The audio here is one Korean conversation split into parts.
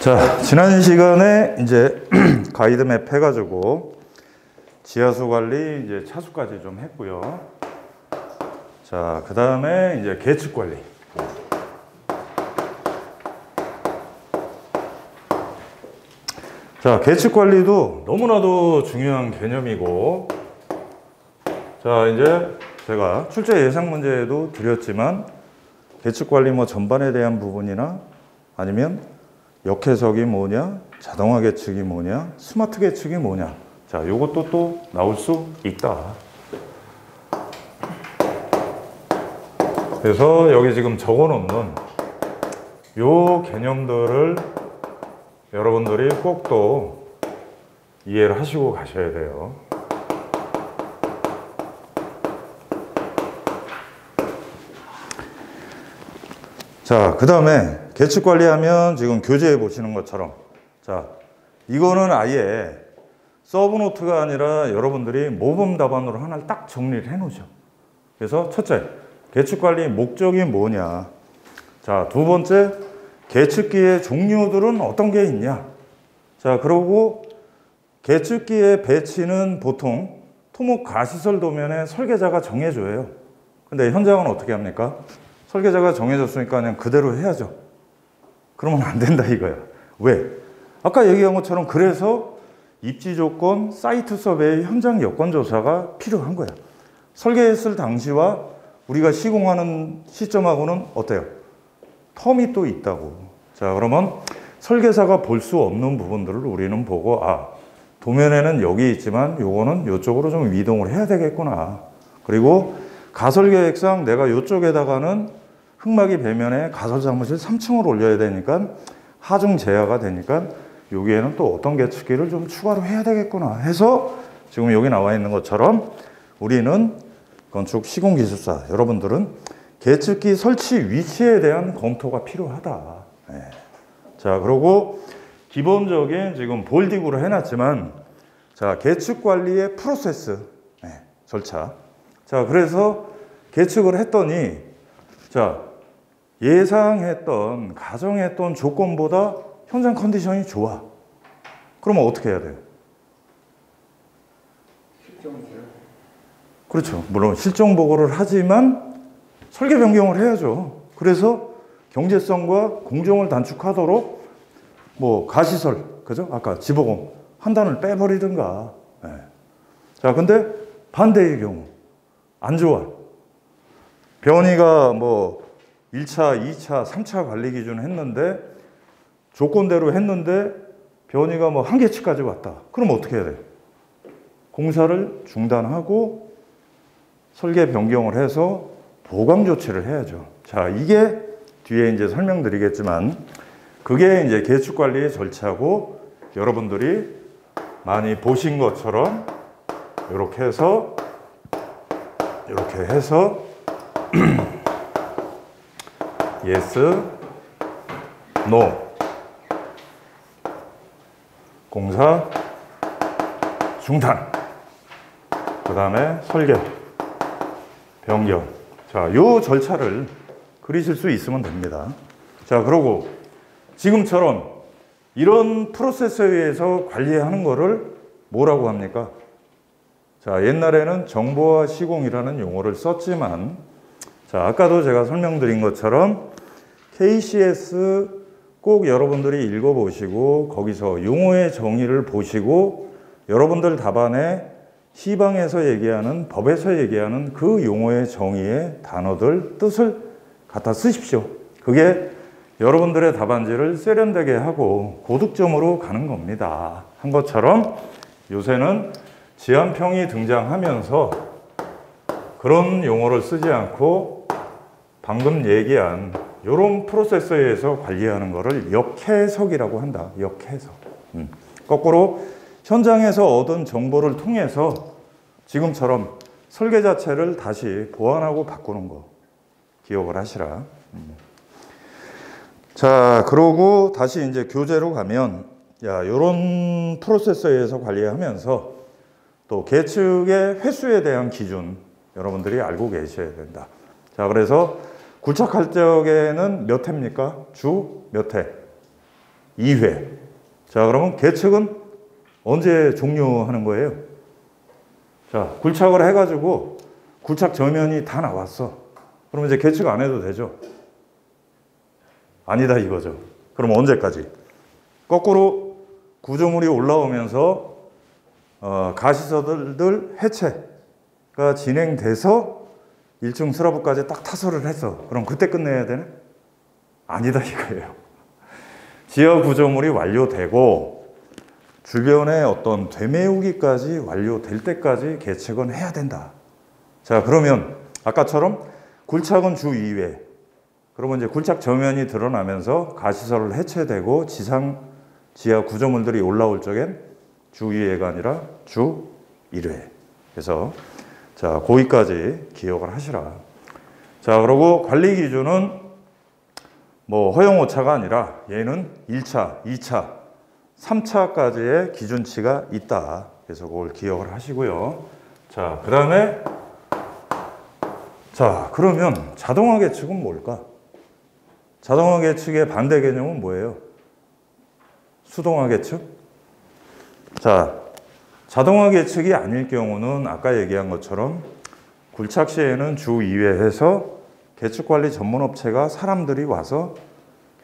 자, 지난 시간에 이제 가이드맵 해가지고 지하수 관리, 이제 차수까지 좀 했고요. 자, 그 다음에 이제 계측 관리. 자, 계측 관리도 너무나도 중요한 개념이고, 자, 이제 제가 출제 예상 문제에도 드렸지만, 계측 관리 뭐 전반에 대한 부분이나 아니면 역해석이 뭐냐, 자동화 계측이 뭐냐, 스마트 계측이 뭐냐. 자, 요것도 또 나올 수 있다. 그래서 여기 지금 적어 놓는 요 개념들을 여러분들이 꼭 또 이해를 하시고 가셔야 돼요. 자, 그 다음에 계측 관리하면 지금 교재에 보시는 것처럼, 자, 이거는 아예 서브노트가 아니라 여러분들이 모범 답안으로 하나를 딱 정리를 해 놓으죠. 그래서 첫째, 계측 관리 목적이 뭐냐. 자, 두 번째, 계측기의 종류들은 어떤 게 있냐. 자, 그리고 계측기의 배치는 보통 토목 가시설 도면에 설계자가 정해줘요. 근데 현장은 어떻게 합니까? 설계자가 정해줬으니까 그냥 그대로 해야죠. 그러면 안 된다 이거야. 왜? 아까 얘기한 것처럼 그래서 입지 조건, 사이트 서베이, 현장 여건 조사가 필요한 거야. 설계했을 당시와 우리가 시공하는 시점하고는 어때요? 텀이 또 있다고. 자, 그러면 설계사가 볼 수 없는 부분들을 우리는 보고, 아, 도면에는 여기 있지만 요거는 요쪽으로 좀 이동을 해야 되겠구나. 그리고 가설계획상 내가 요쪽에다가는 흙막이 배면에 가설 사무실 3층을 올려야 되니까 하중 제야가 되니까 여기에는 또 어떤 계측기를 좀 추가로 해야 되겠구나 해서 지금 여기 나와 있는 것처럼 우리는 건축 시공기술사 여러분들은 계측기 설치 위치에 대한 검토가 필요하다. 네. 자, 그리고 기본적인 지금 볼딩으로 해놨지만, 자, 계측 관리의 프로세스, 네, 절차. 자, 그래서 계측을 했더니, 자, 예상했던, 가정했던 조건보다 현장 컨디션이 좋아. 그러면 어떻게 해야 돼요? 그렇죠. 물론 실정 보고를 하지만 설계 변경을 해야죠. 그래서 경제성과 공정을 단축하도록 뭐 가시설, 그죠? 아까 지보공 한 단을 빼버리든가. 네. 자, 근데 반대의 경우 안 좋아. 변이가 뭐 1차, 2차, 3차 관리 기준 했는데 조건대로 했는데 변이가 뭐 한계치까지 왔다. 그럼 어떻게 해야 돼요? 공사를 중단하고 설계 변경을 해서 보강 조치를 해야죠. 자, 이게 뒤에 이제 설명드리겠지만 그게 이제 계측 관리의 절차고 여러분들이 많이 보신 것처럼 이렇게 해서 yes, no 공사 중단 그 다음에 설계 변경. 자, 요 절차를 그리실 수 있으면 됩니다. 자, 그리고 지금처럼 이런 프로세스에 의해서 관리하는 거를 뭐라고 합니까? 자, 옛날에는 정보화 시공이라는 용어를 썼지만, 자, 아까도 제가 설명드린 것처럼 KCS 꼭 여러분들이 읽어보시고 거기서 용어의 정의를 보시고 여러분들 답안에 시방에서 얘기하는, 법에서 얘기하는 그 용어의 정의의 단어들, 뜻을 갖다 쓰십시오. 그게 여러분들의 답안지를 세련되게 하고 고득점으로 가는 겁니다. 한 것처럼 요새는 지안평이 등장하면서 그런 용어를 쓰지 않고 방금 얘기한 이런 프로세스에 의해서 관리하는 것을 역해석이라고 한다. 역해석. 거꾸로 현장에서 얻은 정보를 통해서 지금처럼 설계 자체를 다시 보완하고 바꾸는 거 기억을 하시라. 자, 그러고 다시 이제 교재로 가면, 야, 요런 프로세스에 의해서 관리하면서 또 계측의 횟수에 대한 기준 여러분들이 알고 계셔야 된다. 자, 그래서 굴착할 적에는 몇 회입니까? 주 몇 회? 2회. 자, 그러면 계측은 언제 종료하는 거예요? 자, 굴착을 해가지고 굴착 저면이 다 나왔어. 그럼 이제 계측 안 해도 되죠? 아니다 이거죠. 그럼 언제까지? 거꾸로 구조물이 올라오면서 가시서들 해체가 진행돼서 1층 슬러브까지 딱 타설을 했어. 그럼 그때 끝내야 되네? 아니다 이거예요. 지하 구조물이 완료되고 주변에 어떤 되메우기까지 완료될 때까지 계측은 해야 된다. 자, 그러면 아까처럼 굴착은 주 2회. 그러면 이제 굴착 저면이 드러나면서 가시설을 해체되고 지하 구조물들이 올라올 적엔 주 2회가 아니라 주 1회. 그래서 자, 거기까지 기억을 하시라. 자, 그리고 관리 기준은 뭐 허용 오차가 아니라 얘는 1차, 2차, 3차까지의 기준치가 있다. 그래서 그걸 기억을 하시고요. 자, 그 다음에 자, 그러면 자동화 계측은 뭘까? 자동화 계측의 반대 개념은 뭐예요? 수동화 계측? 자, 자동화 계측이 아닐 경우는 아까 얘기한 것처럼 굴착 시에는 주 2회 해서 계측관리 전문업체가 사람들이 와서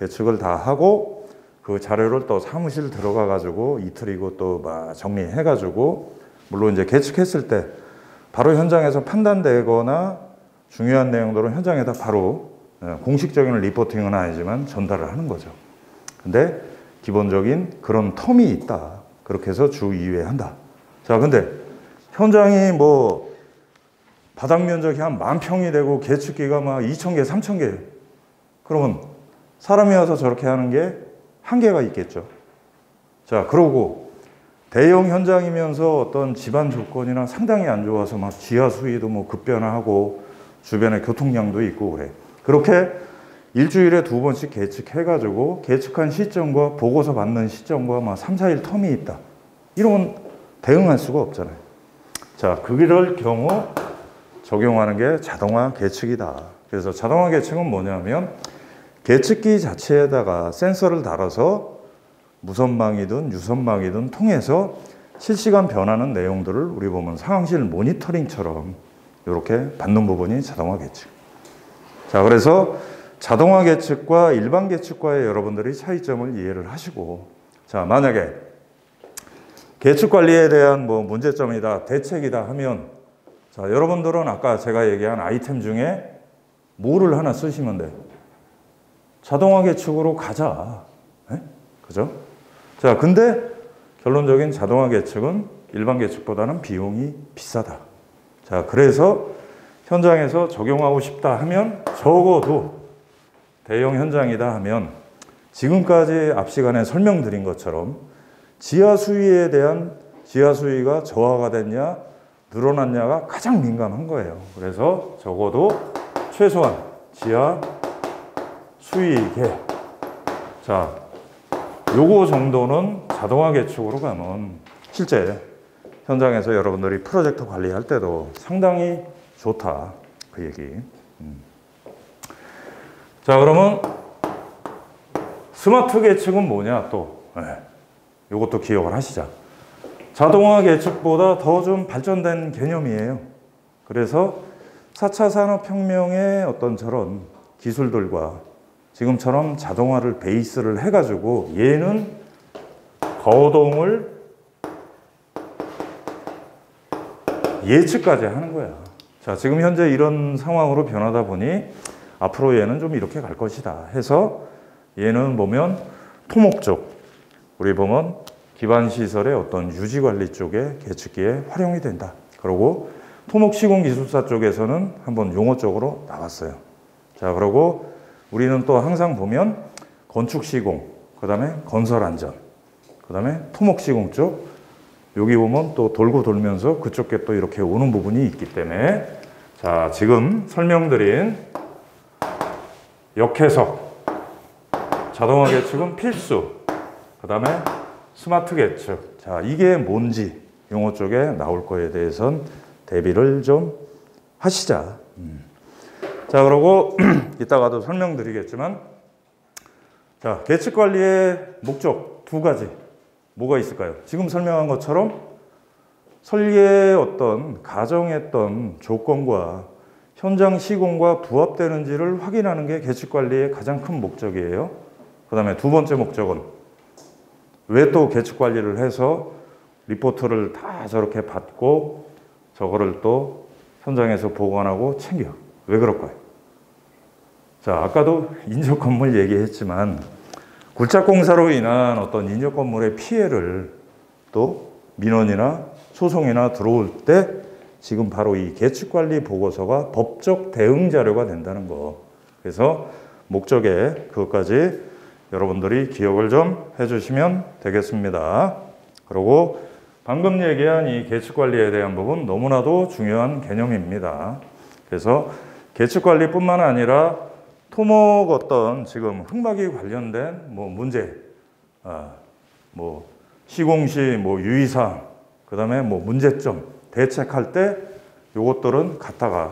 계측을 다 하고 그 자료를 또 사무실 들어가 가지고 이틀이고 또 막 정리해 가지고 물론 이제 계측했을 때 바로 현장에서 판단되거나 중요한 내용들은 현장에다 바로 공식적인 리포팅은 아니지만 전달을 하는 거죠. 근데 기본적인 그런 텀이 있다. 그렇게 해서 주 2회 한다. 자, 근데 현장이 뭐 바닥 면적이 한 10,000평이 되고 계측기가 막 2,000개, 3,000개. 그러면 사람이 와서 저렇게 하는 게 한계가 있겠죠. 자, 그러고 대형 현장이면서 어떤 집안 조건이나 상당히 안 좋아서 막 지하 수위도 뭐 급변하고 주변에 교통량도 있고 그래. 그렇게 일주일에 2번씩 계측해가지고 계측한 시점과 보고서 받는 시점과 막 3, 4일 텀이 있다. 이러면 대응할 수가 없잖아요. 자, 그럴 경우 적용하는 게 자동화 계측이다. 그래서 자동화 계측은 뭐냐면 계측기 자체에다가 센서를 달아서 무선망이든 유선망이든 통해서 실시간 변하는 내용들을 우리 보면 상황실 모니터링처럼 이렇게 받는 부분이 자동화 계측. 자, 그래서 자동화 계측과 일반 계측과의 여러분들이 차이점을 이해를 하시고, 자, 만약에 계측 관리에 대한 뭐 문제점이다, 대책이다 하면, 자, 여러분들은 아까 제가 얘기한 아이템 중에 뭐를 하나 쓰시면 돼? 자동화 계측으로 가자. 네? 그죠? 자, 근데 결론적인 자동화 계측은 일반 계측보다는 비용이 비싸다. 자, 그래서 현장에서 적용하고 싶다 하면 적어도 대형 현장이다 하면 지금까지 앞 시간에 설명드린 것처럼 지하 수위에 대한 지하 수위가 저하가 됐냐 늘어났냐가 가장 민감한 거예요. 그래서 적어도 최소한 지하 수위계. 자, 요거 정도는 자동화 계측으로 가면 실제 현장에서 여러분들이 프로젝트 관리할 때도 상당히 좋다. 그 얘기. 자, 그러면 스마트 계측은 뭐냐 또. 요것도 기억을 하시자. 자동화 계측보다 더 좀 발전된 개념이에요. 그래서 4차 산업혁명의 어떤 저런 기술들과 지금처럼 자동화를 베이스를 해가지고 얘는 거동을 예측까지 하는 거야. 자, 지금 현재 이런 상황으로 변하다 보니 앞으로 얘는 좀 이렇게 갈 것이다 해서 얘는 보면 토목 쪽, 우리 보면 기반시설의 어떤 유지관리 쪽에 계측기에 활용이 된다. 그리고 토목시공기술사 쪽에서는 한번 용어적으로 나왔어요. 자, 그리고 우리는 또 항상 보면 건축시공, 그 다음에 건설안전, 그 다음에 토목시공 쪽, 여기 보면 또 돌고 돌면서 그쪽에 또 이렇게 오는 부분이 있기 때문에 자, 지금 설명드린 역해석, 자동화 계측은 필수, 그 다음에 스마트 계측. 자, 이게 뭔지 용어 쪽에 나올 거에 대해서는 대비를 좀 하시자. 자, 그러고 이따가도 설명드리겠지만 자, 계측관리의 목적 두 가지. 뭐가 있을까요? 지금 설명한 것처럼 설계의 어떤 가정했던 조건과 현장 시공과 부합되는지를 확인하는 게 계측관리의 가장 큰 목적이에요. 그 다음에 두 번째 목적은 왜 또 계측관리를 해서 리포트를 다 저렇게 받고 저거를 또 현장에서 보관하고 챙겨. 왜 그럴까요? 자, 아까도 인접 건물 얘기했지만 굴착공사로 인한 어떤 인접 건물의 피해를 또 민원이나 소송이나 들어올 때 지금 바로 이 계측관리 보고서가 법적 대응 자료가 된다는 거. 그래서 목적에 그것까지 여러분들이 기억을 좀 해주시면 되겠습니다. 그리고 방금 얘기한 이 계측관리에 대한 부분 너무나도 중요한 개념입니다. 그래서 계측관리뿐만 아니라 토목 어떤 지금 흙막이 관련된 뭐 문제, 뭐 시공시 뭐 유의사항, 그 다음에 뭐 문제점 대책할 때 요것들은 갖다가